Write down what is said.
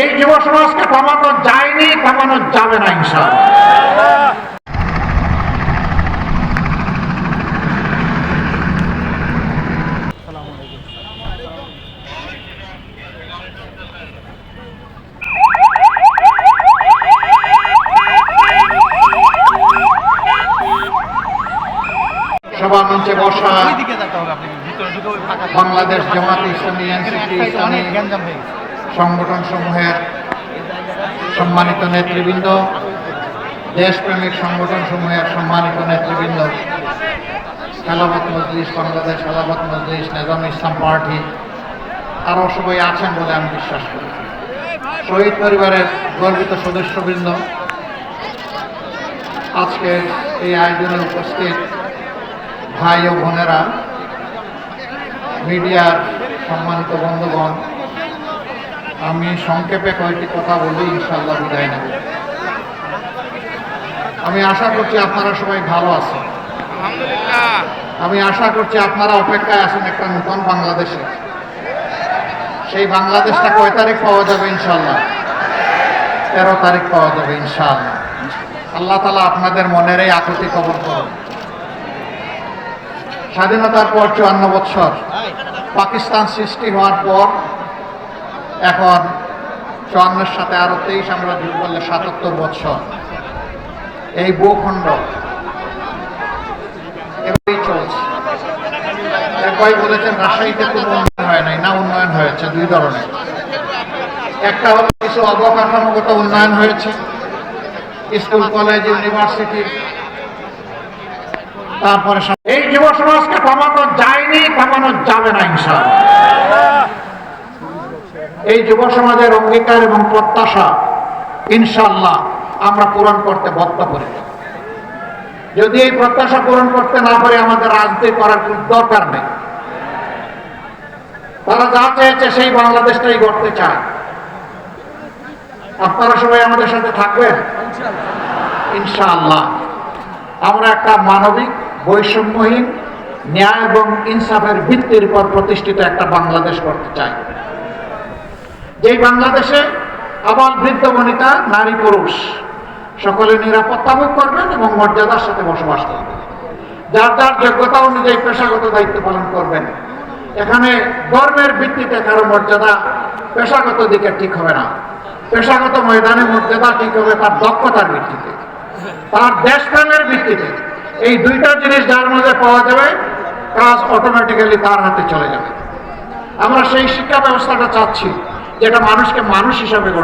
এই যুব সমাজকে থামানো যায়নি, থামানো যাবে না ইনশাআল্লাহ। সভা মঞ্চে বসা বাংলাদেশ জামাত ইসলামী এনসিপি ইসলামী সংগঠন সমূহের সম্মানিত নেতৃবৃন্দ, দেশপ্রেমিক সংগঠন সমূহের সম্মানিত নেতৃবৃন্দ, খেলাফত মজলিস বাংলাদেশ, খেলাফত মজলিস, নিজামে ইসলাম পার্টি আরও সবাই আছেন বলে আমি বিশ্বাস করি। শহীদ পরিবারের গর্বিত সদস্যবৃন্দ, আজকে এই আয়োজনে উপস্থিত ভাই ও বোনেরা, মিডিয়ার সম্মানিত বন্ধুগণ, আমি সংক্ষেপে কয়েকটি কথা বলি, ইনশাআল্লাহ বিদায় নেব। আমি আশা করছি আপনারা সবাই ভালো আছেন। আমি আশা করছি আপনারা অপেক্ষায় আছেন একটা নতুন বাংলাদেশে। সেই বাংলাদেশটা কয় তারিখ পাওয়া যাবে? ইনশাআল্লাহ 13 তারিখ পাওয়া যাবে ইনশাআল্লাহ। আল্লাহ তাআলা আপনাদের মনের এই আকুতি কবুল করুন। স্বাধীনতার পর 54 বছর, পাকিস্তান সৃষ্টি হওয়ার পর এখন 54-এর সাথে আরো 23 আমরা যোগ করলে 77 বছর এই ভূখণ্ড এভাবেই চলছে। এক ভাই বলেছেন রাজশাহীতে কোনো উন্নয়ন হয় নাই। না, উন্নয়ন হয়েছে দুই ধরনের। একটা হলো কিছু অবকাঠামোগত উন্নয়ন হয়েছে, স্কুল, কলেজ, ইউনিভার্সিটি। তারপরে এই যুব সমাজকে থামানো যায়নি, থামানো যাবে না ইনশাআল্লাহ। এই যুব সমাজের অঙ্গীকার এবং প্রত্যাশা ইনশাআল্লাহ আমরা পূরণ করতে বদ্ধপরিকর। যদি এই প্রত্যাশা পূরণ করতে না পারে, আমাদের রাজনীতি করার কোনো দরকার নেই। তারা যা চেয়েছে সেই বাংলাদেশটাই গড়তে চায়। আপনারা সবাই আমাদের সাথে থাকবেন ইনশাআল্লাহ। আমরা একটা মানবিক, বৈষম্যহীন, ন্যায় এবং ইনসাফের ভিত্তির উপর প্রতিষ্ঠিত একটা বাংলাদেশ করতে চাই, যেই বাংলাদেশে আবাল বৃদ্ধ বনিতা, নারী পুরুষ সকলে নিরাপত্তা ভোগ করবেন এবং মর্যাদার সাথে বসবাস করবেন। যার যার যোগ্যতা অনুযায়ী পেশাগত দায়িত্ব পালন করবেন। এখানে ধর্মের ভিত্তিতে কারো মর্যাদা পেশাগত দিকে ঠিক হবে না। পেশাগত ময়দানে মর্যাদা ঠিক হবে তার দক্ষতার ভিত্তিতে, তার দেশপ্রেমের ভিত্তিতে। এই দুইটা জিনিস যার মধ্যে পাওয়া যাবে, কাজ অটোমেটিক্যালি তার হাতে চলে যাবে। আমরা সেই শিক্ষা ব্যবস্থাটা চাচ্ছি যেটা মানুষকে মানুষ হিসাবে গড়ে